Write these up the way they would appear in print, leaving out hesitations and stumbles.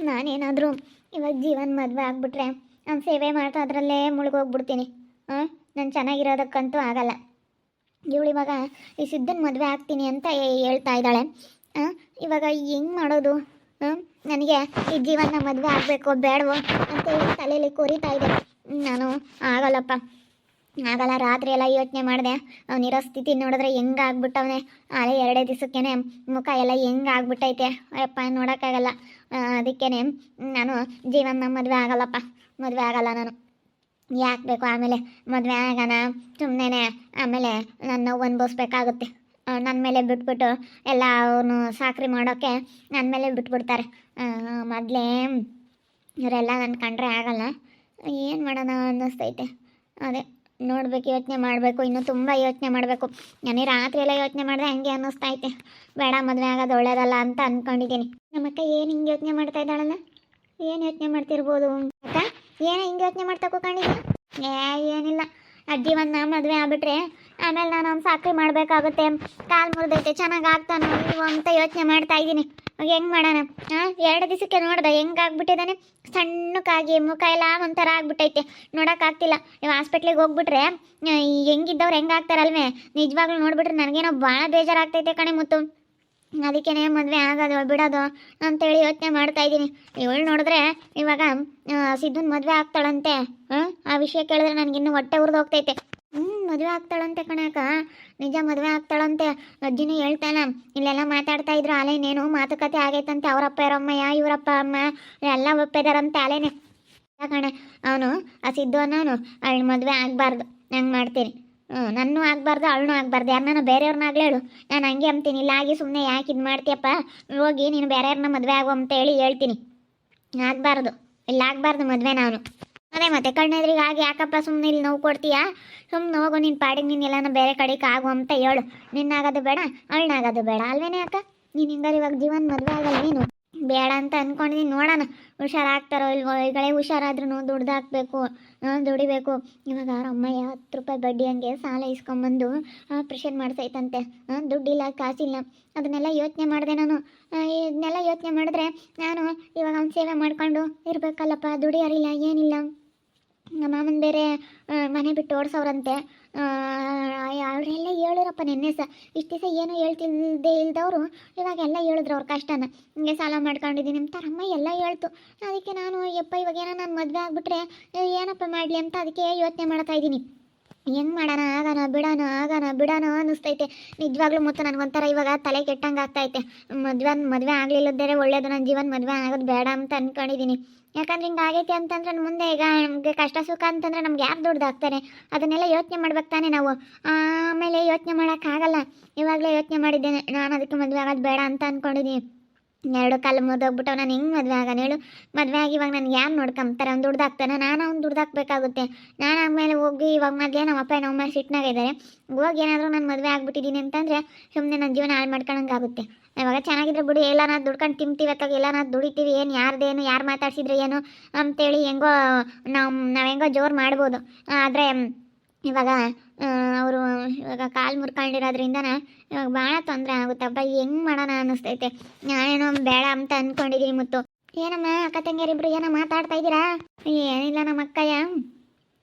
ನಾನೇನಾದರೂ ಇವಾಗ ಜೀವನ ಮದುವೆ ಆಗ್ಬಿಟ್ರೆ ನಾನು ಸೇವೆ ಮಾಡ್ತಾ ಅದರಲ್ಲೇ ಮುಳುಗೋಗ್ಬಿಡ್ತೀನಿ. ನಾನು ಚೆನ್ನಾಗಿರೋದಕ್ಕಂತೂ ಆಗಲ್ಲ. ಇವಳು ಇವಾಗ ಈ ಸಿದ್ಧನ ಮದುವೆ ಆಗ್ತೀನಿ ಅಂತ ಹೇಳ್ತಾ ಇದ್ದಾಳೆ. ಇವಾಗ ಹೆಂಗೆ ಮಾಡೋದು? ನನಗೆ ಈ ಜೀವನ ಮದುವೆ ಆಗಬೇಕೋ ಬೇಡವೋ ಅಂತ ಹೇಳಿ ತಲೆಯಲ್ಲಿ ಕೊರಿತಾ ಇದೆ. ನಾನು ಆಗಲ್ಲಪ್ಪ, ಆಗಲ್ಲ. ರಾತ್ರಿ ಎಲ್ಲ ಯೋಚನೆ ಮಾಡಿದೆ. ಅವನಿರೋ ಸ್ಥಿತಿ ನೋಡಿದ್ರೆ ಹೆಂಗೆ ಆಗ್ಬಿಟ್ಟವನೆ. ಅಲ್ಲೇ 2 ದಿವಸಕ್ಕೇನೆ ಮುಖ ಎಲ್ಲ ಹೆಂಗೆ ಆಗ್ಬಿಟ್ಟೈತೆ ಅಯ್ಯಪ್ಪ, ನೋಡೋಕ್ಕಾಗಲ್ಲ. ಅದಕ್ಕೇ ನಾನು ಜೀವನ ಮದುವೆ ಆಗಲ್ಲಪ್ಪ, ಮದುವೆ ಆಗಲ್ಲ ನಾನು. ಯಾಕೆ ಬೇಕು ಆಮೇಲೆ ಮದುವೆ ಆಗೋಣ ಸುಮ್ಮನೆ, ಆಮೇಲೆ ನನ್ನ ನೋವು ಅನ್ಭವಿಸ್ಬೇಕಾಗುತ್ತೆ. ನನ್ನ ಮೇಲೆ ಬಿಟ್ಬಿಟ್ಟು ಎಲ್ಲ ಅವನು ಸಾಕ್ರಿ ಮಾಡೋಕ್ಕೆ ನನ್ನ ಮೇಲೆ ಬಿಟ್ಬಿಡ್ತಾರೆ. ಮೊದಲೇ ಇವರೆಲ್ಲ ನನ್ನ ಕಂಡ್ರೆ ಆಗಲ್ಲ. ಏನು ಮಾಡೋಣ ಅನ್ನಿಸ್ತೈತೆ. ಅದೇ ನೋಡಬೇಕು, ಯೋಚನೆ ಮಾಡಬೇಕು, ಇನ್ನೂ ತುಂಬ ಯೋಚನೆ ಮಾಡಬೇಕು. ನಾನೇ ರಾತ್ರಿ ಎಲ್ಲ ಯೋಚನೆ ಮಾಡಿದೆ ಹಂಗೆ ಅನ್ನಿಸ್ತೈತೆ. ಬೇಡ, ಮದುವೆ ಆಗೋದು ಒಳ್ಳೇದಲ್ಲ ಅಂತ ಅಂದ್ಕೊಂಡಿದ್ದೀನಿ. ನಮ್ಮಕ್ಕ ಏನು ಹಿಂಗೆ ಯೋಚನೆ ಮಾಡ್ತಾ ಇದ್ದಾಳಲ್ಲ? ಏನು ಯೋಚನೆ ಮಾಡ್ತಿರ್ಬೋದು ಅಕ್ಕ? ಏನೋ ಹಿಂಗೆ ಯೋಚನೆ ಮಾಡ್ತಾ ಕೂತ್ಕೊಂಡಿದ್ದೆ? ಏನಿಲ್ಲ, ಅಜ್ಜಿವನ್ನ ಮದುವೆ ಆಗ್ಬಿಟ್ರೆ ಆಮೇಲೆ ನಾನು ಅವ್ನು ಸಾಕ್ರಿ ಮಾಡಬೇಕಾಗುತ್ತೆ. ಕಾಲು ಮುರಿದೈತೆ, ಚೆನ್ನಾಗಿ ಆಗ್ತಾನೋ ಇವು ಅಂತ ಯೋಚನೆ ಮಾಡ್ತಾ ಇದ್ದೀನಿ. ಹೆಂಗೆ ಮಾಡೋಣ? 2 ದಿವಸಕ್ಕೆ ನೋಡ್ದೆ ಹೆಂಗೆ ಆಗ್ಬಿಟ್ಟಿದ್ದಾನೆ. ಸಣ್ಣಕ್ಕಾಗಿ ಮುಖ ಎಲ್ಲ ಒಂಥರ ಆಗ್ಬಿಟ್ಟೈತೆ, ನೋಡೋಕ್ಕಾಗ್ತಿಲ್ಲ. ನೀವು ಹಾಸ್ಪಿಟ್ಲಿಗೆ ಹೋಗ್ಬಿಟ್ರೆ ಹೆಂಗಿದ್ದವ್ರು ಹೆಂಗೆ ಆಗ್ತಾರಲ್ವೇ, ನಿಜವಾಗ್ಲೂ ನೋಡ್ಬಿಟ್ರೆ ನನಗೇನೋ ಭಾಳ ಬೇಜಾರಾಗ್ತೈತೆ ಕಣೆ ಮುತ್ತು. ಅದಕ್ಕೇ ಮದುವೆ ಆಗೋದು ಬಿಡೋದು ಅಂತೇಳಿ ಯೋಚನೆ ಮಾಡ್ತಾ ಇದ್ದೀನಿ. ಇವಳು ನೋಡಿದ್ರೆ ಇವಾಗ ಸಿದ್ಧನ ಮದುವೆ ಆಗ್ತಾಳಂತೆ. ಆ ವಿಷಯ ಕೇಳಿದ್ರೆ ನನಗಿನ್ನೂ ಹೊಟ್ಟೆ ಉರಿದು ಹೋಗ್ತೈತೆ. ಮದುವೆ ಆಗ್ತಾಳಂತೆ ಕಣಕ, ನಿಜ ಮದುವೆ ಆಗ್ತಾಳಂತೆ. ಅಜ್ಜಿನೂ ಹೇಳ್ತಾನ, ಇಲ್ಲೆಲ್ಲ ಮಾತಾಡ್ತಾ ಇದ್ರು ಅಲೇನೇನು ಮಾತುಕತೆ ಆಗೈತಂತೆ. ಅವರಪ್ಪ ಇವರಮ್ಮಯ್ಯ ಇವರಪ್ಪ ಅಮ್ಮ ಎಲ್ಲ ಒಪ್ಪಿದಾರಂತೆ ಅಲೇನೆ ಕಣೆ. ಅವನು ಆ ಸಿದ್ದು ಅನ್ನೋನು ಅವಳು ಮದುವೆ ಆಗಬಾರ್ದು, ನಂಗೆ ಮಾಡ್ತೀನಿ. ನನ್ನೂ ಆಗಬಾರ್ದು, ಅವಳನ್ನೂ ಆಗಬಾರ್ದು. ಯಾರನ್ನ ಬೇರೆಯವ್ರನ್ನಾಗಲಿ ಹೇಳು, ನಾನು ಹಂಗೆ ಅಂತೀನಿ. ಇಲ್ಲ ಆಗಿ ಸುಮ್ಮನೆ ಯಾಕೆ ಇದು ಮಾಡ್ತೀಯಪ್ಪ, ಹೋಗಿ ನೀನು ಬೇರೆಯವ್ರನ್ನ ಮದುವೆ ಆಗು ಅಂತ ಹೇಳ್ತೀನಿ. ಆಗಬಾರ್ದು, ಇಲ್ಲ ಆಗಬಾರ್ದು ಮದುವೆ ನಾನು. ಅದೇ ಮತ್ತೆ ಕಣ್ಣೆದ್ರಿಗೆ ಆಗಿ ಯಾಕಪ್ಪ ಸುಮ್ಮನೆ ಇಲ್ಲಿ ನೋವು ಕೊಡ್ತೀಯಾ? ಸುಮ್ಮನೆ ಹೋಗು, ನಿನ್ನ ಪಾಡಿಗೆ ನೀನು ಎಲ್ಲನ ಬೇರೆ ಕಡೆಗೆ ಆಗು ಅಂತ ಹೇಳು. ನಿನ್ನಾಗೋದು ಬೇಡ, ಅವಳನ್ನಾಗೋದು ಬೇಡ ಅಲ್ವೇನೆ ಅಕ್ಕ? ನೀನು ಹಿಂಗಾರು ಇವಾಗ ಜೀವನ ಮದುವೆ ಆಗಲ್ಲ ನೀನು? ಬೇಡ ಅಂತ ಅಂದ್ಕೊಂಡಿದ್ದೀನಿ. ನೋಡೋಣ ಹುಷಾರಾಗ್ತಾರೋ ಇಲ್ವೋ. ಈಗಳೇ ಹುಷಾರಾದ್ರೂ ದುಡ್ದು ಹಾಕಬೇಕು, ದುಡಿಬೇಕು. ಇವಾಗ ಅವ್ರ ಅಮ್ಮಯ್ಯ 10 ರೂಪಾಯಿ ಬಡ್ಡಿ ಹಂಗೆ ಸಾಲ ಇಸ್ಕೊಂಬಂದು ಆಪ್ರೇಷನ್ ಮಾಡಿಸೈತಂತೆ. ದುಡ್ಡಿಲ್ಲ, ಕಾಸಿಲ್ಲ. ಅದನ್ನೆಲ್ಲ ಯೋಚನೆ ಮಾಡಿದೆ ನಾನು. ಇದನ್ನೆಲ್ಲ ಯೋಚನೆ ಮಾಡಿದ್ರೆ ನಾನು ಇವಾಗ ಅವ್ನ ಸೇವೆ ಮಾಡ್ಕೊಂಡು ಇರಬೇಕಲ್ಲಪ್ಪ. ದುಡಿಯೋರಿಲ್ಲ, ಏನಿಲ್ಲ. ನಮ್ಮ ಮಾಮನ ಬೇರೆ ಮನೆ ಬಿಟ್ಟು ಓಡಿಸೋರಂತೆ. ಅವರೆಲ್ಲ ಹೇಳಿರಪ್ಪ ನಿನ್ನೆ ಇಷ್ಟು ದಿವಸ ಏನೂ ಹೇಳ್ತಿಲ್ದೇ ಇಲ್ದವರು ಇವಾಗೆಲ್ಲ ಹೇಳಿದ್ರು ಅವ್ರ ಕಷ್ಟನ. ಹಿಂಗೆ ಸಾಲ ಮಾಡ್ಕೊಂಡಿದ್ದೀನಿ ಅಂತ ಅಮ್ಮ ಎಲ್ಲ ಹೇಳ್ತು. ಅದಕ್ಕೆ ನಾನು ಯಪ್ಪ ಇವಾಗ ಏನೋ ನಾನು ಮದುವೆ ಆಗಿಬಿಟ್ರೆ ಏನಪ್ಪ ಮಾಡಲಿ ಅಂತ ಅದಕ್ಕೆ ಯೋಚನೆ ಮಾಡ್ತಾ ಇದ್ದೀನಿ. ಹೆಂಗೆ ಮಾಡೋಣ, ಆಗೋಣ ಬಿಡೋಣ ಅನ್ನಿಸ್ತೈತೆ ನಿಜವಾಗ್ಲೂ. ಮತ್ತು ನನಗೊಂಥರ ಇವಾಗ ತಲೆ ಕೆಟ್ಟಂಗೆ ಆಗ್ತೈತೆ. ಮದುವೆ ಆಗಲಿಲ್ಲದೇ ಒಳ್ಳೇದು, ನನ್ನ ಜೀವನ ಮದುವೆ ಆಗೋದು ಬೇಡ ಅಂತ ಅಂದ್ಕೊಂಡಿದ್ದೀನಿ. ಯಾಕಂದ್ರೆ ಹಿಂಗೆ ಆಗೈತೆ ಅಂತಂದ್ರೆ ಮುಂದೆ ಈಗ ನಮಗೆ ಕಷ್ಟ ಸುಖ ಅಂತಂದರೆ ನಮ್ಗೆ ಯಾರು ದುಡ್ದು ಹಾಕ್ತಾರೆ? ಅದನ್ನೆಲ್ಲ ಯೋಚನೆ ಮಾಡ್ಬೇಕು ತಾನೆ ನಾವು. ಆಮೇಲೆ ಯೋಚನೆ ಮಾಡೋಕ್ಕಾಗಲ್ಲ. ಇವಾಗಲೇ ಯೋಚನೆ ಮಾಡಿದ್ದೇನೆ ನಾನು, ಅದಕ್ಕೆ ಮದುವೆ ಆಗೋದು ಬೇಡ ಅಂತ ಅಂದ್ಕೊಂಡಿದ್ದೀನಿ. 2 ಕಾಲು ಮುರಿದೋಗ್ಬಿಟ್ಟು ನಾನು ಹೆಂಗೆ ಮದುವೆ ಆಗೋಣ ಹೇಳು? ಮದುವೆ ಆಗಿ ಇವಾಗ ನನಗೆ ಯಾರು ನೋಡ್ಕೊಂತಾರೆ? ಅವ್ನು ದುಡ್ದು ಹಾಕ್ತಾನೆ, ನಾನು ಅವ್ನು ದುಡ್ದು ಹಾಕ್ಬೇಕಾಗುತ್ತೆ. ನಾನು ಆಮೇಲೆ ಹೋಗಿ ಇವಾಗ ಮೊದಲೇ ನಮ್ಮ ಅಪ್ಪ ನಮ್ಮ ಅಮ್ಮ ಸಿಟ್ನಾಗಿದ್ದಾರೆ. ಹೋಗಿ ಏನಾದರೂ ನಾನು ಮದುವೆ ಆಗ್ಬಿಟ್ಟಿದ್ದೀನಿ ಅಂತಂದರೆ ಸುಮ್ಮನೆ ನನ್ನ ಜೀವನ ಹಾಳು ಮಾಡ್ಕೊಳಂಗಾಗುತ್ತೆ. ಇವಾಗ ಚೆನ್ನಾಗಿದ್ರೆ ಬಿಡಿ, ಎಲ್ಲಾನ ದುಡ್ಕೊಂಡು ತಿಂತೀವಿ ಅಥವಾ ಎಲ್ಲಾನ ದುಡಿತೀವಿ, ಏನು ಯಾರ್ದೇನು ಯಾರು ಮಾತಾಡ್ಸಿದ್ರೆ ಏನು ಅಂತೇಳಿ ಹೆಂಗೋ ನಾವು ಹೆಂಗೋ ಜೋರು ಮಾಡ್ಬೋದು. ಆದರೆ ಇವಾಗ ಅವರು ಇವಾಗ ಕಾಲು ಮುರ್ಕೊಂಡಿರೋದ್ರಿಂದನ ಇವಾಗ ಭಾಳ ತೊಂದರೆ ಆಗುತ್ತಪ್ಪ. ಹೆಂಗೆ ಮಾಡೋಣ ಅನ್ನಿಸ್ತೈತೆ. ನಾನೇನೋ ಬೇಡ ಅಂತ ಅಂದ್ಕೊಂಡಿದ್ದೀನಿ. ಮುತ್ತು, ಏನಮ್ಮ ಅಕ್ಕ ತಂಗಿಯರಿಬ್ರು ಏನೋ ಮಾತಾಡ್ತಾ ಇದ್ದೀರಾ? ಏನಿಲ್ಲ, ನಮ್ಮ ಅಕ್ಕಯ್ಯ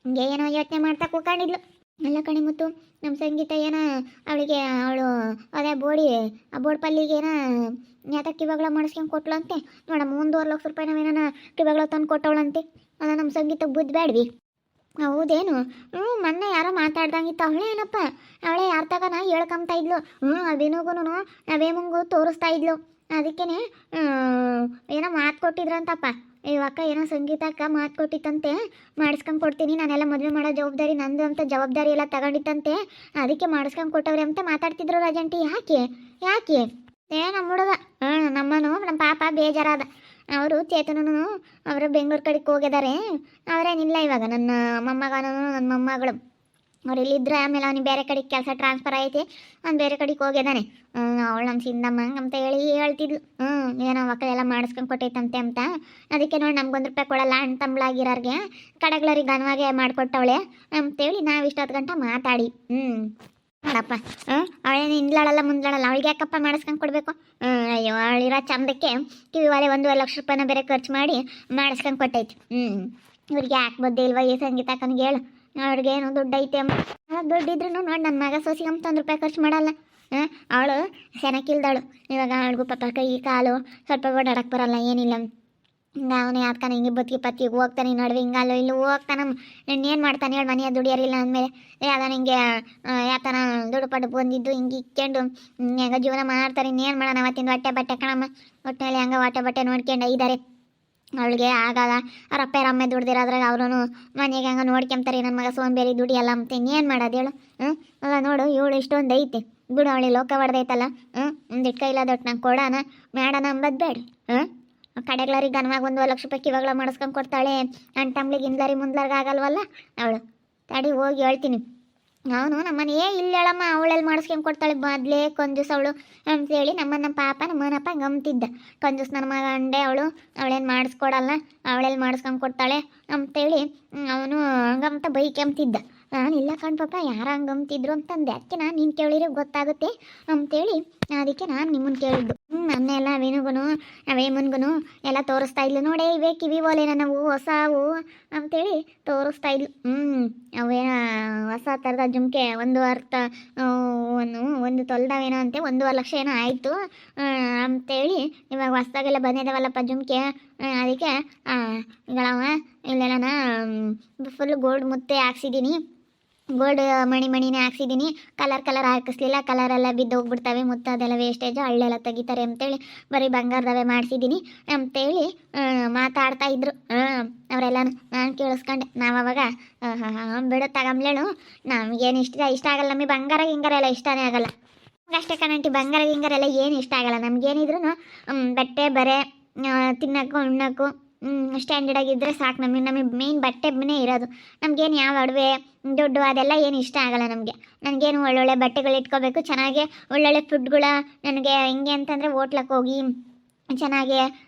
ಹಿಂಗೆ ಏನೋ ಯೋಚನೆ ಮಾಡ್ತಾ ಕೂತ್ಕೊಂಡಿದ್ಲು. ಎಲ್ಲ ಕಣಿ ಮುತ್ತು, ನಮ್ಮ ಸಂಗೀತ ಏನೋ ಅವಳಿಗೆ ಅವಳು ಅದೇ ಆ ಬೋರ್ಡ್ ಪಲ್ಲಿಗೆ ಏನೋ ಯಾತಕ್ಕೆ ಕಿವಾಗಳ ಮಾಡಿಸ್ಕೊಂಡು ಕೊಟ್ಲು ಅಂತೆ. ನೋಡಮ್ಮ 1.5 ಲಕ್ಷ ರೂಪಾಯಿ ನಾವೇನ ಕಿವಾಗಳ ತಂದು ಕೊಟ್ಟವಳಂತೆ. ಅದ ನಮ್ಮ ಸಂಗೀತಕ್ಕೆ ಬುದ್ಧಿ ಬೇಡ್ವಿ? ಹೌದೇನು? ಮೊನ್ನೆ ಯಾರೋ ಮಾತಾಡ್ದಂಗಿತ್ತು. ಅವಳೇ ಏನಪ್ಪ, ಅವಳೇ ಯಾರ ತಗನ ಹೇಳ್ಕೊಂತ ಇದ್ಲು. ಅದೇನೋಗೂ ನಾವೇಮಂಗೂ ತೋರಿಸ್ತಾ ಇದ್ಲು. ಅದಕ್ಕೇ ಏನೋ ಮಾತು ಕೊಟ್ಟಿದ್ರಂತಪ್ಪ. ಇವಕ್ಕ ಏನೋ ಸಂಗೀತಕ್ಕ ಮಾತು ಕೊಟ್ಟಿತ್ತಂತೆ, ಮಾಡಿಸ್ಕೊಂಡು ಕೊಡ್ತೀನಿ, ನಾನೆಲ್ಲ ಮದುವೆ ಮಾಡೋ ಜವಾಬ್ದಾರಿ ನಂದು ಅಂತ ಜವಾಬ್ದಾರಿ ಎಲ್ಲ ತಗೊಂಡಿತ್ತಂತೆ. ಅದಕ್ಕೆ ಮಾಡಿಸ್ಕೊಂಡು ಕೊಟ್ಟವ್ರೆ ಅಂತ ಮಾತಾಡ್ತಿದ್ರು ರಾಜಂಟಿ. ಯಾಕೆ ನಮ್ಮ ಹುಡುಗ ನಮ್ಮನು ನಮ್ಮ ಪಾಪ ಬೇಜಾರಾದ. ಅವರು ಚೇತನೂ ಅವರು ಬೆಂಗಳೂರು ಕಡೆಗೆ ಹೋಗಿದ್ದಾರೆ. ಅವರೇನಿಲ್ಲ ಇವಾಗ. ನನ್ನ ಮೊಮ್ಮಗನೂ ನನ್ನ ಮೊಮ್ಮಗಳು ಅವ್ರು ಇಲ್ಲಿದ್ದರೆ ಆಮೇಲೆ ಅವ್ನಿಗೆ ಬೇರೆ ಕಡೆಗೆ ಕೆಲಸ ಟ್ರಾನ್ಸ್ಫರ್ ಐತಿ, ಅವ್ನು ಬೇರೆ ಕಡೆಗೆ ಹೋಗಿದ್ದಾನೆ. ಅವಳು ನಮ್ಮ ಸಿಂದಮ್ಮ ಅಂತ ಹೇಳ್ತಿದ್ಲು. ಏನೋ ಮಕ್ಕಳೆಲ್ಲ ಮಾಡಿಸ್ಕೊಂಡು ಕೊಟ್ಟೈತಂತೆ ಅಂತ. ಅದಕ್ಕೆ ನೋಡಿ ನಮ್ಗೆ 1 ರೂಪಾಯಿ ಕೊಡಲ್ಲ ಅಣ್ಣ ತಮ್ಮಳಾಗಿರೋರಿಗೆ, ಕಡೆಗಳರಿಗೆ ಘನವಾಗಿ ಮಾಡಿಕೊಟ್ಟವಳೆ ಅಂತೇಳಿ ನಾವು ಇಷ್ಟೊತ್ತು ಗಂಟೆ ಮಾತಾಡಿ ನೋಡಪ್ಪ. ಅವಳೇನು ಹಿಂದ್ಲಾಳಲ್ಲ ಮುಂದ್ಲಾಳಲ್ಲ, ಅವಳಿಗೆ ಯಾಕಪ್ಪ ಮಾಡಿಸ್ಕೊಂಡು ಕೊಡಬೇಕು? ಅಯ್ಯೋ ಅವಳಿರೋ ಚಂದಕ್ಕೆ ಕಿವಿ ಒಲೆ 1,50,000 ಬೇರೆ ಖರ್ಚು ಮಾಡಿ ಮಾಡಿಸ್ಕೊಂಡು ಕೊಟ್ಟೈತಿ. ಇವ್ರಿಗೆ ಯಾಕೆ ಬದ್ದೆ ಇಲ್ವಾ ಈ ಸಂಗೀತಕ್ಕನಿಗೆ ಹೇಳು. ಅವ್ರಿಗೇನು ದುಡ್ಡು ಐತೆ ಅಮ್ಮ, ದುಡ್ಡಿದ್ರು ನೋಡಿ ನನ್ನ ಮಗ ಸೋಸಿಗೆ ₹1 ಖರ್ಚು ಮಾಡಲ್ಲ. ಅವಳು ಸೆನಕ್ಕಿಲ್ದವಳು. ಇವಾಗ ಅವಳಿಗೂ ಪಾಪ ಕೈ ಕಾಲು ಸ್ವಲ್ಪ ಓಡಾಡಕ್ಕೆ ಬರಲ್ಲ, ಏನಿಲ್ಲ. ಹಿಂಗೆ ಅವನೇ ಯಾತ್ಕಾನ ಹಿಂಗೆ ಬದುಕಿ ಪತ್ತಿಗೆ ಹೋಗ್ತಾನೆ, ನಡುವೆ ಹಿಂಗಲ್ಲೋ ಇಲ್ಲೂ ಹೋಗ್ತಾನ. ಇನ್ನೇನು ಮಾಡ್ತಾನೆ ಹೇಳಿ, ಮನೆಯ ದುಡಿಯೋರಿಲ್ಲ ಅಂದಮೇಲೆ ಯಾವ್ದಾನ ಹಿಂಗೆ ಯಾತನ ದುಡ್ಡು ಪಡ್ಡು ಬಂದಿದ್ದು ಹಿಂಗೆ ಇಕ್ಕೊಂಡು ಹೆಂಗೆ ಜೀವನ ಮಾಡ್ತಾರೆ. ಇನ್ನೇನು ಮಾಡೋಣ, ಅವತ್ತಿಂದ ಹೊಟ್ಟೆ ಬಟ್ಟೆ ಕಣಮ್ಮ, ಒಟ್ಟಿನಲ್ಲಿ ಹಂಗೆ ಹೊಟ್ಟೆ ಬಟ್ಟೆ ನೋಡ್ಕೊಂಡು ಇದ್ದಾರೆ. ಅವಳಿಗೆ ಆಗಲ್ಲ, ಅವ್ರ ಅಪ್ಪ ರಮ್ಮೆ ದುಡ್ದಿರೋದ್ರಾಗ ಅವರು ಮನೆಗೆ ಹಂಗೆ ನೋಡ್ಕೊಂತಾರೆ. ನನ್ನ ಮಗ ಸೋಂಬೇರಿ ದುಡಿಯಲ್ಲ ಅಂತ ಇನ್ನೇನು ಮಾಡೋದು ಹೇಳು. ಅಲ್ಲ ನೋಡು, ಇವಳು ಇಷ್ಟೊಂದು ಐತೆ ಬಿಡು, ಅವಳಿ ಲೋಕ ಹೊಡೆದೈತಲ್ಲ. ಒಂದಿಟ್ಟು ಕೈಲಾದೊಟ್ಟು ನಂಗೆ ಕೊಡೋಣ ಮಾಡೋಣ ಅಂಬದು ಬೇಡ. ಕಡೆಗ್ಲಾರಿಗೆ ಗನ್ವಾಗ ₹1,00,000 ಇವಾಗಲ ಮಾಡಿಸ್ಕೊಂಡು ಕೊಡ್ತಾಳೆ. ಅಂಟಮ್ಲಿಗೆ ಹಿಂದ್ಲಾರಿ ಮುಂದ್ಲಾರ್ಗ ಆಗಲ್ವಲ್ಲ ಅವಳು. ತಡಿ ಹೋಗಿ ಹೇಳ್ತೀನಿ. ಅವನು ನಮ್ಮನೆ ಇಲ್ಲ ಹೇಳಮ್ಮ, ಅವಳೆಲ್ಲಿ ಮಾಡಿಸ್ಕೊಂಡು ಕೊಡ್ತಾಳೆ ಮೊದಲೇ ಕಂಜೂಸ್ ಅವಳು ಅಂತೇಳಿ ನಮ್ಮ ಪಾಪ ನಮ್ಮನಪ್ಪ ಗಮ್ತಿದ್ದ. ಕಂಜೂಸ್ ನನ್ನ ಮಗ ಅಂಡೆ ಅವಳೇನು ಮಾಡಿಸ್ಕೊಡಲ್ಲ, ಅವಳೆಲ್ಲಿ ಮಾಡಿಸ್ಕೊಂಡು ಕೊಡ್ತಾಳೆ ಅಂತೇಳಿ ಅವನು ಹಂಗಂತ ಬೈಕೆಂತಿದ್ದ. ನಾನು ಇಲ್ಲ ಕಣ್ ಪಾಪ, ಯಾರು ಹಂಗಂತಿದ್ರು ಅಂತಂದೆ. ಅದಕ್ಕೆ ನಾನು ನೀನು ಕೇಳಿದ್ರೆ ಗೊತ್ತಾಗುತ್ತೆ ಅಂತೇಳಿ ಅದಕ್ಕೆ ನಾನು ನಿಮ್ಮನ್ನು ಕೇಳಿದ್ದು. ನನ್ನೆಲ್ಲ ಅವೇಮನ್ಗೂ ಎಲ್ಲ ತೋರಿಸ್ತಾ ಇದ್ಲು. ನೋಡೇ ಇವೇ ಕಿವಿ ಓಲೆ ನಾವು ಹೊಸವು ಅಂತೇಳಿ ತೋರಿಸ್ತಾ ಇದ್ಲು. ಅವೇನ ಹೊಸ ಥರದ ಜುಮ್ಕೆ ಒಂದು ತೊಲ್ದಾವೇನೋ ಅಂತೆ, ₹1,50,000 ಏನೋ ಆಯಿತು ಅಂತೇಳಿ ಇವಾಗ ಹೊಸ್ದಾಗೆಲ್ಲ ಬಂದಿದ್ದಾವಲ್ಲಪ್ಪ ಜುಮ್ಕೆ. ಅದಕ್ಕೆ ಇಗಳವ ಇಲ್ಲೆಲ್ಲನ ಫುಲ್ ಗೋಲ್ಡ್ ಮುತ್ತೆ ಹಾಕ್ಸಿದ್ದೀನಿ, ಗೋಲ್ಡ್ ಮಣಿನೇ ಹಾಕ್ಸಿದ್ದೀನಿ. ಕಲರ್ ಹಾಕಿಸ್ಲಿಲ್ಲ, ಕಲರೆಲ್ಲ ಬಿದ್ದು ಹೋಗ್ಬಿಡ್ತವೆ, ಮುತ್ತು ಅದೆಲ್ಲ ವೇಸ್ಟೇಜು, ಹಳ್ಳೆಲ್ಲ ತೆಗಿತಾರೆ ಅಂತೇಳಿ ಬರೀ ಬಂಗಾರದವೇ ಮಾಡಿಸಿದ್ದೀನಿ ಅಂತೇಳಿ ಮಾತಾಡ್ತಾ ಇದ್ರು ಅವರೆಲ್ಲನೂ. ನಾನು ಕೇಳಿಸ್ಕೊಂಡೆ. ನಾವು ಅವಾಗ ಬಿಡು ತಗಂಬ್ಲೇಳು, ನಮಗೇನು ಇಷ್ಟ ಆಗಲ್ಲ. ನಮಗೆ ಬಂಗಾರ ಗಿಂಗಾರ ಎಲ್ಲ ಇಷ್ಟನೇ ಆಗಲ್ಲ. ಅಷ್ಟೇ ಕಣಂಟಿ, ಬಂಗಾರ ಗಿಂಗಾರ ಎಲ್ಲ ಏನು ಇಷ್ಟ ಆಗಲ್ಲ ನಮಗೇನಿದ್ರು. ಬಟ್ಟೆ ಬರೆ ತಿನ್ನೋಕ್ಕೂ ಉಣ್ಣೋಕ್ಕೂ ಸ್ಟ್ಯಾಂಡರ್ಡ್ ಆಗಿದ್ದರೆ ಸಾಕು. ನಮಗೆ ಮೇಯ್ನ್ ಬಟ್ಟೆನೇ ಇರೋದು. ನಮಗೇನು ಯಾವ ಒಡವೆ ದುಡ್ಡು ಅದೆಲ್ಲ ಏನು ಇಷ್ಟ ಆಗಲ್ಲ ನನಗೇನು ಒಳ್ಳೊಳ್ಳೆ ಬಟ್ಟೆಗಳು ಇಟ್ಕೋಬೇಕು, ಚೆನ್ನಾಗಿ ಒಳ್ಳೊಳ್ಳೆ ಫುಡ್ಗಳ. ನನಗೆ ಹೆಂಗೆ ಅಂತಂದರೆ ಹೋಟ್ಲಕ್ಕೆ ಹೋಗಿ ಚೆನ್ನಾಗಿ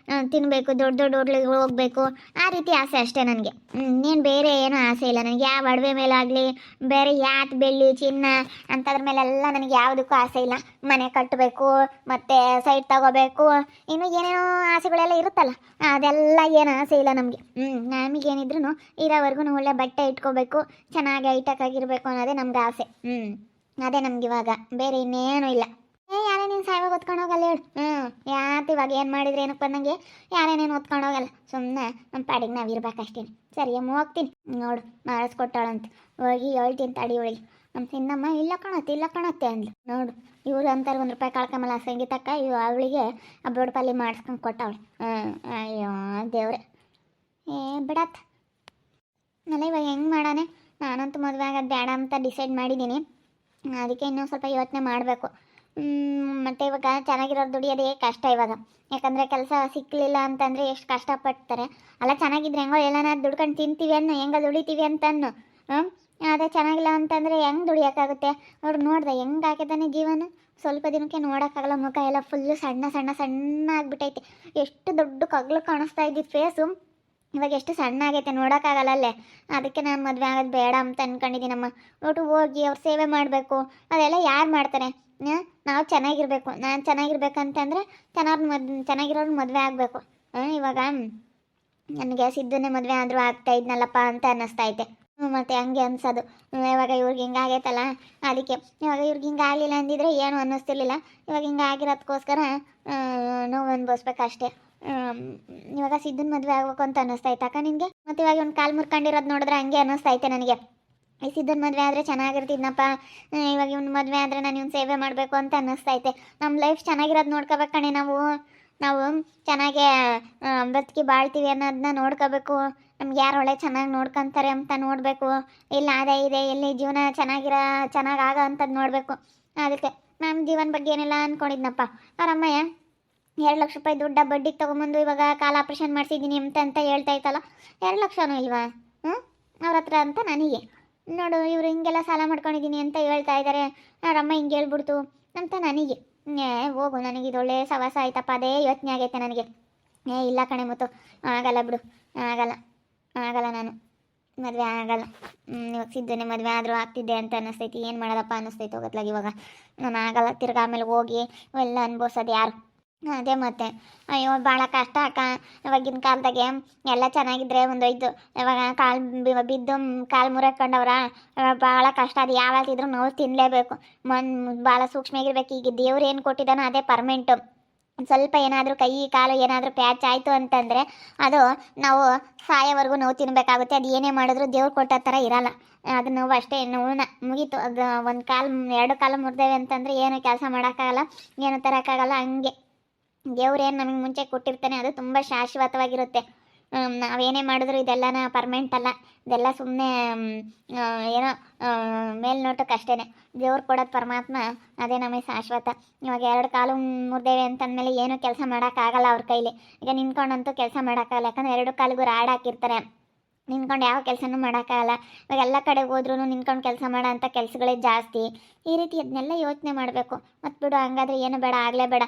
ತಿನ್ನಬೇಕು, ದೊಡ್ಡ ಹೋಟ್ಲಿಗೆ ಹೋಗಬೇಕು, ಆ ರೀತಿ ಆಸೆ ಅಷ್ಟೇ ನನಗೆ. ಇನ್ನೇನು ಬೇರೆ ಏನೂ ಆಸೆ ಇಲ್ಲ ನನಗೆ. ಯಾವ ಒಡವೆ ಮೇಲಾಗಲಿ, ಬೇರೆ ಯಾತ್ ಬೆಳ್ಳಿ ಚಿನ್ನ ಅಂಥದ್ರ ಮೇಲೆಲ್ಲ ನನಗೆ ಯಾವುದಕ್ಕೂ ಆಸೆ ಇಲ್ಲ. ಮನೆ ಕಟ್ಟಬೇಕು, ಮತ್ತು ಸೈಟ್ ತಗೋಬೇಕು, ಇನ್ನು ಏನೇನೋ ಆಸೆಗಳೆಲ್ಲ ಇರುತ್ತಲ್ಲ, ಅದೆಲ್ಲ ಏನು ಆಸೆ ಇಲ್ಲ ನಮಗೆ. ನಮಗೇನಿದ್ರು ಇರೋವರೆಗೂ ಒಳ್ಳೆ ಬಟ್ಟೆ ಇಟ್ಕೋಬೇಕು, ಚೆನ್ನಾಗಿ ಹೈಟೆಕ್ ಆಗಿರಬೇಕು ಅನ್ನೋದೇ ನಮ್ಗೆ ಆಸೆ. ಅದೇ ನಮ್ಗೆ ಇವಾಗ, ಬೇರೆ ಇನ್ನೇನೂ ಇಲ್ಲ. ಯಾರೇ ನೀನು ಸಾಯ್ವಾಗ ಹೊತ್ಕೊಂಡು ಹೋಗಲ್ಲ ಹೇಳು. ಯಾತು ಇವಾಗ ಏನು ಮಾಡಿದ್ರೆ ಏನಕ್ಕೆ ಬಂದಂಗೆ ಯಾರೇನೇನು ಹೊತ್ಕೊಂಡು ಹೋಗಲ್ಲ. ಸುಮ್ಮನೆ ನಮ್ಮ ಪಾಡಿಗೆ ನಾವು ಇರ್ಬೇಕಷ್ಟೇ. ಸರಿ ಅಮ್ಮ ಹೋಗ್ತೀನಿ, ನೋಡು ಮಾಡಿಸ್ಕೊಟ್ಟಾಳಂತ ಹೋಗಿ ಹೇಳ್ತೀನಿ ತಡಿ ಒಳಗೆ. ನಮ್ಮ ತಿನ್ನಮ್ಮ ಇಲ್ಲ ಕಣತ್ತೆ ಅಂದ್ಲು. ನೋಡು ಇವರು ಅಂತಾರೆ ₹1 ಕಳ್ಕೊಂಬಲ್ಲ ಸಂಗೀತಕ್ಕ, ಅವಳಿಗೆ ಅಬ್ಬೋಡ್ ಪಲ್ಲಿ ಮಾಡಿಸ್ಕೊಂಡು ಕೊಟ್ಟವಳು. ಅಯ್ಯೋ ದೇವ್ರೆ, ಬಿಡತ್ತ ಅಲ್ಲ. ಇವಾಗ ಹೆಂಗೆ ಮಾಡೋಣ? ನಾನಂತೂ ಮದುವೆ ಆಗೋದು ಬೇಡ ಅಂತ ಡಿಸೈಡ್ ಮಾಡಿದ್ದೀನಿ. ಅದಕ್ಕೆ ಇನ್ನೊಂದು ಸ್ವಲ್ಪ ಯೋಚನೆ ಮಾಡಬೇಕು. ಮತ್ತು ಇವಾಗ ಚೆನ್ನಾಗಿರೋರು ದುಡಿಯೋದೇ ಕಷ್ಟ ಇವಾಗ. ಯಾಕಂದರೆ ಕೆಲಸ ಸಿಕ್ಕಲಿಲ್ಲ ಅಂತಂದರೆ ಎಷ್ಟು ಕಷ್ಟಪಡ್ತಾರೆ. ಅಲ್ಲ ಚೆನ್ನಾಗಿದ್ರೆ ಹೆಂಗೋ ಎಲ್ಲನ ದುಡ್ಕೊಂಡು ತಿಂತೀವಿ ಹೆಂಗೆ ದುಡಿತೀವಿ ಅಂತನ್ನು. ಅದೇ ಚೆನ್ನಾಗಿಲ್ಲ ಅಂತಂದರೆ ಹೆಂಗೆ ದುಡಿಯೋಕ್ಕಾಗುತ್ತೆ? ಅವ್ರು ನೋಡ್ದೆ ಹೆಂಗೆ ಹಾಕಿದ್ದಾನೆ ಜೀವನ. ಸ್ವಲ್ಪ ದಿನಕ್ಕೆ ನೋಡೋಕ್ಕಾಗಲ್ಲ, ಮುಖ ಎಲ್ಲ ಫುಲ್ಲು ಸಣ್ಣ ಆಗಿಬಿಟ್ಟೈತೆ. ಎಷ್ಟು ದೊಡ್ಡ ಕಗ್ಲು ಕಾಣಿಸ್ತಾ ಇದ್ದಿದ್ದು ಫೇಸು, ಇವಾಗ ಎಷ್ಟು ಸಣ್ಣ ಆಗೈತೆ, ನೋಡೋಕ್ಕಾಗಲ್ಲ ಅಲ್ಲೇ. ಅದಕ್ಕೆ ನಾನು ಮದುವೆ ಆಗೋದು ಬೇಡ ಅಂತ ಅಂದ್ಕೊಂಡಿದ್ದೀನಮ್ಮ. ಒಟ್ಟು ಹೋಗಿ ಅವ್ರು ಸೇವೆ ಮಾಡಬೇಕು, ಅದೆಲ್ಲ ಯಾರು ಮಾಡ್ತಾರೆ? ನಾವು ಚೆನ್ನಾಗಿರ್ಬೇಕು. ನಾನು ಚೆನ್ನಾಗಿರ್ಬೇಕಂತಂದರೆ ಚೆನ್ನಾಗಿರೋರು ಮದುವೆ ಆಗಬೇಕು. ಇವಾಗ ನನಗೆ ಸಿದ್ಧನೇ ಮದುವೆ ಆದರೂ ಆಗ್ತಾ ಇದ್ನಲ್ಲಪ್ಪ ಅಂತ ಅನ್ನಿಸ್ತೈತೆ. ಮತ್ತು ಹಂಗೆ ಅನ್ಸೋದು. ಇವಾಗ ಇವ್ರಿಗೆ ಹಿಂಗೆ ಆಗೈತಲ್ಲ, ಅದಕ್ಕೆ ಇವಾಗ ಇವ್ರಿಗೆ ಹಿಂಗೆ ಆಗಲಿಲ್ಲ ಅಂದಿದ್ರೆ ಏನೂ ಅನ್ನಿಸ್ತಿರ್ಲಿಲ್ಲ. ಇವಾಗ ಹಿಂಗೆ ಆಗಿರೋದಕ್ಕೋಸ್ಕರ ನೋವು ಅನ್ಭವಿಸ್ಬೇಕು ಅಷ್ಟೇ. ಇವಾಗ ಸಿದ್ಧನ ಮದುವೆ ಆಗ್ಬೇಕು ಅಂತ ಅನ್ನಿಸ್ತೈತೆ ಅಕ್ಕ ನಿನಗೆ? ಮತ್ತು ಇವಾಗ ಒಂದು ಕಾಲು ಮುರ್ಕೊಂಡಿರೋದು ನೋಡಿದ್ರೆ ಹಂಗೆ ಅನ್ನಿಸ್ತೈತೆ ನನಗೆ. ಈ ಸಿದ್ಧನ ಮದುವೆ ಆದರೆ ಚೆನ್ನಾಗಿರ್ತಿದ್ನಪ್ಪ, ಇವಾಗ ಇವ್ನ ಮದುವೆ ಆದರೆ ನಾನು ಇವ್ನ ಸೇವೆ ಮಾಡಬೇಕು ಅಂತ ಅನ್ನಿಸ್ತೈತೆ. ನಮ್ಮ ಲೈಫ್ ಚೆನ್ನಾಗಿರೋದು ನೋಡ್ಕೋಬೇಕು ಕಣೆ. ನಾವು ಚೆನ್ನಾಗೇ ಬದುಕಿ ಬಾಳ್ತೀವಿ ಅನ್ನೋದನ್ನ ನೋಡ್ಕೋಬೇಕು. ನಮ್ಗೆ ಯಾರು ಒಳ್ಳೆ ಚೆನ್ನಾಗಿ ನೋಡ್ಕೊತಾರೆ ಅಂತ ನೋಡಬೇಕು. ಇಲ್ಲ ಅದೇ ಇದೆ ಎಲ್ಲಿ ಜೀವನ ಚೆನ್ನಾಗಾಗೋ ಅಂಥದ್ದು ನೋಡಬೇಕು. ಅದಕ್ಕೆ ನಮ್ಮ ಜೀವನ ಬಗ್ಗೆ ಏನೆಲ್ಲ ಅಂದ್ಕೊಂಡಿದ್ನಪ್ಪ. ಅವರಮ್ಮಯ್ಯ ₹2,00,000 ದುಡ್ಡ ಬಡ್ಡಿಗೆ ತೊಗೊಂಬಂದು ಇವಾಗ ಕಾಲು ಆಪ್ರೇಷನ್ ಮಾಡಿಸಿದ್ದೀನಿ ಅಂತ ಹೇಳ್ತಾ ಇತ್ತಲ್ಲ, 2,00,000 ಇಲ್ವಾ ಅವ್ರ ಹತ್ರ ಅಂತ ನನಗೆ. ನೋಡು ಇವರು ಹಿಂಗೆಲ್ಲ ಸಾಲ ಮಾಡ್ಕೊಂಡಿದ್ದೀನಿ ಅಂತ ಹೇಳ್ತಾ ಇದ್ದಾರೆ, ಅವರಮ್ಮ ಹಿಂಗೆ ಹೇಳ್ಬಿಡ್ತು ಅಂತ ನನಗೆ. ಹೋಗು, ನನಗಿದು ಒಳ್ಳೆ ಸವಾಸ ಆಯ್ತಪ್ಪ, ಅದೇ ಯೋಚನೆ ಆಗೈತೆ ನನಗೆ. ಇಲ್ಲ ಕಣೆ ಮುತ್ತು, ಆಗಲ್ಲ ಬಿಡು, ಆಗಲ್ಲ ನಾನು ಮದುವೆ ಆಗಲ್ಲ. ಇವಾಗ ಸಿದ್ಧನೇ ಮದುವೆ ಆದರೂ ಆಗ್ತಿದ್ದೆ ಅಂತ ಅನ್ನಿಸ್ತೈತಿ. ಏನು ಮಾಡೋದಪ್ಪ ಅನ್ನಿಸ್ತೈತೆ ಹೋಗತ್ಲಾಗ ಇವಾಗ. ನಾನು ಆಗಲ್ಲ, ತಿರ್ಗಿ ಆಮೇಲೆ ಹೋಗಿ ಎಲ್ಲ ಅನ್ಭವಿಸೋದು ಯಾರು? ಅದೇ ಮತ್ತೆ. ಅಯ್ಯೋ ಭಾಳ ಕಷ್ಟ ಅಕ್ಕ. ಇವಾಗಿನ ಕಾಲದಾಗೆ ಎಲ್ಲ ಚೆನ್ನಾಗಿದ್ರೆ ಒಂದೊಯ್ತು. ಇವಾಗ ಬಿದ್ದು ಕಾಲು ಮುರಕೊಂಡವ್ರ ಭಾಳ ಕಷ್ಟ. ಅದು ಯಾವತ್ತಿದ್ರೂ ನೋವು ತಿನ್ನಲೇಬೇಕು. ಭಾಳ ಸೂಕ್ಷ್ಮಾಗಿರ್ಬೇಕು. ಈಗ ದೇವ್ರು ಏನು ಕೊಟ್ಟಿದ್ದಾನೋ ಅದೇ ಪರ್ಮೆಂಟು. ಸ್ವಲ್ಪ ಏನಾದರೂ ಕೈ ಕಾಲು ಏನಾದರೂ ಪ್ಯಾಚ್ ಆಯಿತು ಅಂತಂದರೆ ಅದು ನಾವು ಸಾಯೋವರೆಗೂ ನೋವು ತಿನ್ನಬೇಕಾಗುತ್ತೆ. ಅದು ಏನೇ ಮಾಡಿದ್ರು ದೇವ್ರು ಕೊಟ್ಟ ಥರ ಇರಲ್ಲ. ಅದು ನೋವು ಅಷ್ಟೇ, ನೋವನ್ನ ಮುಗೀತು. ಅದು ಒಂದು ಕಾಲು 2 ಕಾಲು ಮುರಿದೇವೆ ಅಂತಂದರೆ ಏನು ಕೆಲಸ ಮಾಡೋಕ್ಕಾಗಲ್ಲ, ಏನು ತರೋಕ್ಕಾಗಲ್ಲ. ಹಂಗೆ ದೇವ್ರೇನು ನಮಗೆ ಮುಂಚೆ ಕೊಟ್ಟಿರ್ತಾನೆ ಅದು ತುಂಬ ಶಾಶ್ವತವಾಗಿರುತ್ತೆ. ನಾವೇನೇ ಮಾಡಿದ್ರು ಇದೆಲ್ಲನ ಪರ್ಮೆಂಟ್ ಅಲ್ಲ. ಇದೆಲ್ಲ ಸುಮ್ಮನೆ ಏನೋ ಮೇಲ್ನೋಟಕ್ಕೆ ಅಷ್ಟೇ. ದೇವ್ರು ಕೊಡೋದು ಪರಮಾತ್ಮ, ಅದೇ ನಮಗೆ ಶಾಶ್ವತ. ಇವಾಗ 2 ಕಾಲು ಮುರಿದೇವೆ ಅಂತಂದಮೇಲೆ ಏನೂ ಕೆಲಸ ಮಾಡೋಕ್ಕಾಗಲ್ಲ ಅವ್ರ ಕೈಲಿ. ಈಗ ನಿಂತ್ಕೊಂಡಂತೂ ಕೆಲಸ ಮಾಡೋಕ್ಕಾಗಲ್ಲ, ಯಾಕಂದರೆ 2 ಕಾಲಿಗೂ ರಾಡ್ ಹಾಕಿರ್ತಾರೆ. ನಿಂತ್ಕೊಂಡು ಯಾವ ಕೆಲಸನೂ ಮಾಡೋಕ್ಕಾಗಲ್ಲ. ಇವಾಗ ಎಲ್ಲ ಕಡೆಗೆ ಹೋದ್ರೂ ನಿಂತ್ಕೊಂಡು ಕೆಲಸ ಮಾಡೋ ಅಂಥ ಕೆಲಸಗಳೇ ಜಾಸ್ತಿ. ಈ ರೀತಿ ಅದನ್ನೆಲ್ಲ ಯೋಚನೆ ಮಾಡಬೇಕು. ಮತ್ತು ಬಿಡು, ಹಂಗಾದ್ರೆ ಏನು ಬೇಡ, ಆಗಲೇ ಬೇಡ.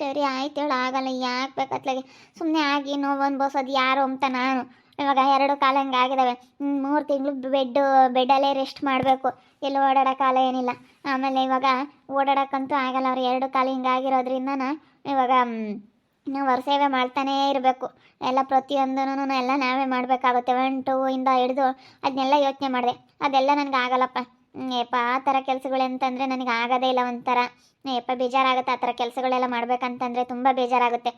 ಸರಿ ಆಯ್ತು ಹೇಳು, ಆಗಲ್ಲ ಯಾಕೆ ಬೇಕತ್ಲಾಗೆ ಸುಮ್ಮನೆ ಆಗಿ ನೋವು ಅನ್ಬೋಸೋದು ಯಾರು ಅಂತ ನಾನು. ಇವಾಗ 2 ಕಾಲು ಹಂಗೆ ಆಗಿದ್ದಾವೆ. 3 ತಿಂಗಳು ಬೆಡ್ಡಲ್ಲೇ ರೆಸ್ಟ್ ಮಾಡಬೇಕು. ಎಲ್ಲೂ ಓಡಾಡೋ ಕಾಲ ಏನಿಲ್ಲ. ಆಮೇಲೆ ಇವಾಗ ಓಡಾಡೋಕ್ಕಂತೂ ಆಗಲ್ಲ. ಅವ್ರು 2 ಕಾಲು ಹಿಂಗಾಗಿರೋದ್ರಿಂದ ಇವಾಗ ನಾವು ಅವ್ರ ಸೇವೆ ಮಾಡ್ತಾನೇ ಇರಬೇಕು. ಎಲ್ಲ ಪ್ರತಿಯೊಂದೂ ಎಲ್ಲ ನಾವೇ ಮಾಡಬೇಕಾಗುತ್ತೆ. 1, 2 ಇಂದ ಹಿಡಿದು ಅದನ್ನೆಲ್ಲ ಯೋಚನೆ ಮಾಡಿದೆ. ಅದೆಲ್ಲ ನನಗೆ ಆಗಲ್ಲಪ್ಪ. ಏಪ್ಪ ಆ ಥರ ಕೆಲಸಗಳು ಅಂತಂದರೆ ನನಗೆ ಆಗೋದೇ ಇಲ್ಲ. ಒಂಥರ ಏಪ್ಪ ಬೇಜಾರಾಗುತ್ತೆ. ಆ ಥರ ಕೆಲಸಗಳೆಲ್ಲ ಮಾಡ್ಬೇಕಂತಂದರೆ ತುಂಬ ಬೇಜಾರಾಗುತ್ತೆ.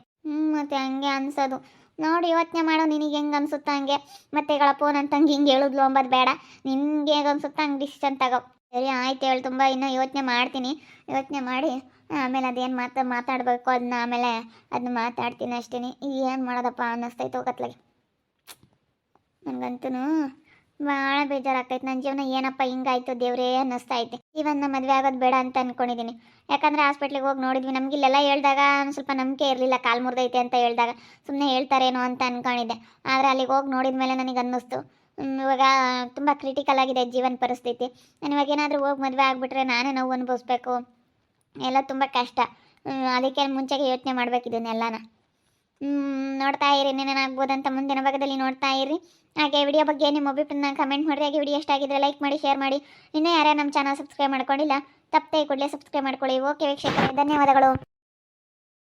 ಮತ್ತು ಹಂಗೆ ಅನ್ಸೋದು. ನೋಡಿ ಯೋಚನೆ ಮಾಡು, ನಿನಗೆ ಹೆಂಗೆ ಅನ್ಸುತ್ತಾ ಹಂಗೆ. ಮತ್ತೆ ಗಳಪ್ಪೋ ನನ್ನ ತಂಗಿ ಹಿಂಗೆ ಹೇಳಿದ್ಲು ಅಂಬೋದು ಬೇಡ. ನಿನ್ಗೆ ಹೇಗೆ ಅನ್ಸುತ್ತಾ ಹಂಗೆ ಡಿಸಿಷನ್ ತಗೋ. ಸರಿ ಆಯ್ತು ಹೇಳಿ, ತುಂಬ ಇನ್ನೂ ಯೋಚನೆ ಮಾಡ್ತೀನಿ. ಯೋಚನೆ ಮಾಡಿ ಆಮೇಲೆ ಅದೇನು ಮಾತಾಡಬೇಕು ಅದನ್ನ ಆಮೇಲೆ ಅದನ್ನ ಮಾತಾಡ್ತೀನಿ ಅಷ್ಟೇ. ಏನು ಮಾಡೋದಪ್ಪ ಅನ್ನಿಸ್ತೈತೆ ಹೋಗತ್ಲಾಗೆ. ನನಗಂತೂ ಭಾಳ ಬೇಜಾರಾಗ್ತೈತೆ. ನನ್ನ ಜೀವನ ಏನಪ್ಪ ಹಿಂಗಾಯ್ತು ದೇವ್ರೇ ಅನ್ನಿಸ್ತಾ ಐತೆ. ಇವನ್ನ ಮದುವೆ ಆಗೋದು ಬೇಡ ಅಂತ ಅಂದ್ಕೊಂಡಿದ್ದೀನಿ. ಯಾಕಂದರೆ ಹಾಸ್ಪಿಟ್ಲಿಗೆ ಹೋಗಿ ನೋಡಿದ್ವಿ. ನಮ್ಗೆ ಇಲ್ಲೆಲ್ಲ ಹೇಳಿದಾಗ ಸ್ವಲ್ಪ ನಂಬಿಕೆ ಇರಲಿಲ್ಲ. ಕಾಲು ಮುರಿದೈತೆ ಅಂತ ಹೇಳಿದಾಗ ಸುಮ್ಮನೆ ಹೇಳ್ತಾರೇನೋ ಅಂತ ಅಂದ್ಕೊಂಡಿದ್ದೆ. ಆದರೆ ಅಲ್ಲಿಗೆ ಹೋಗಿ ನೋಡಿದ ಮೇಲೆ ನನಗೆ ಅನ್ನಿಸ್ತು ಇವಾಗ ತುಂಬ ಕ್ರಿಟಿಕಲ್ ಆಗಿದೆ ಜೀವನ ಪರಿಸ್ಥಿತಿ. ನಾನು ಇವಾಗ ಏನಾದರೂ ಹೋಗಿ ಮದುವೆ ಆಗಿಬಿಟ್ರೆ ನಾನೇ ನೋವು ಅನುಭವಿಸ್ಬೇಕು. ಎಲ್ಲ ತುಂಬ ಕಷ್ಟ. ಅದಕ್ಕೆ ಮುಂಚೆಗೆ ಯೋಚನೆ ಮಾಡಬೇಕು ಇದನ್ನೆಲ್ಲನ. ನೋಡ್ತಾ ಇರಿ, ಏನೇನಾಗ್ಬೋದಂತ ಮುಂದಿನ ಭಾಗದಲ್ಲಿ ನೋಡ್ತಾ ಇರಿ. ಹಾಗೆ ವಿಡಿಯೋ ಬಗ್ಗೆ ನಿಮ್ಮ ಒಬ್ಬಿಬ್ಬರನ್ನ ಕಮೆಂಟ್ ಮಾಡಿರಿ. ಹಾಗೆ ವಿಡಿಯೋ ಇಷ್ಟ ಆಗಿದ್ರೆ ಲೈಕ್ ಮಾಡಿ, ಶೇರ್ ಮಾಡಿ. ಇನ್ನೂ ಯಾರ್ಯಾರು ನಮ್ಮ ಚಾನಲ್ ಸಬ್ಸ್ಕ್ರೈಬ್ ಮಾಡ್ಕೊಂಡಿಲ್ಲ ತಪ್ಪದೆ ಕೂಡಲೇ ಸಬ್ಸ್ಕ್ರೈಬ್ ಮಾಡ್ಕೊಳ್ಳಿ. ಓಕೆ ವೀಕ್ಷಕರೇ, ಧನ್ಯವಾದಗಳು.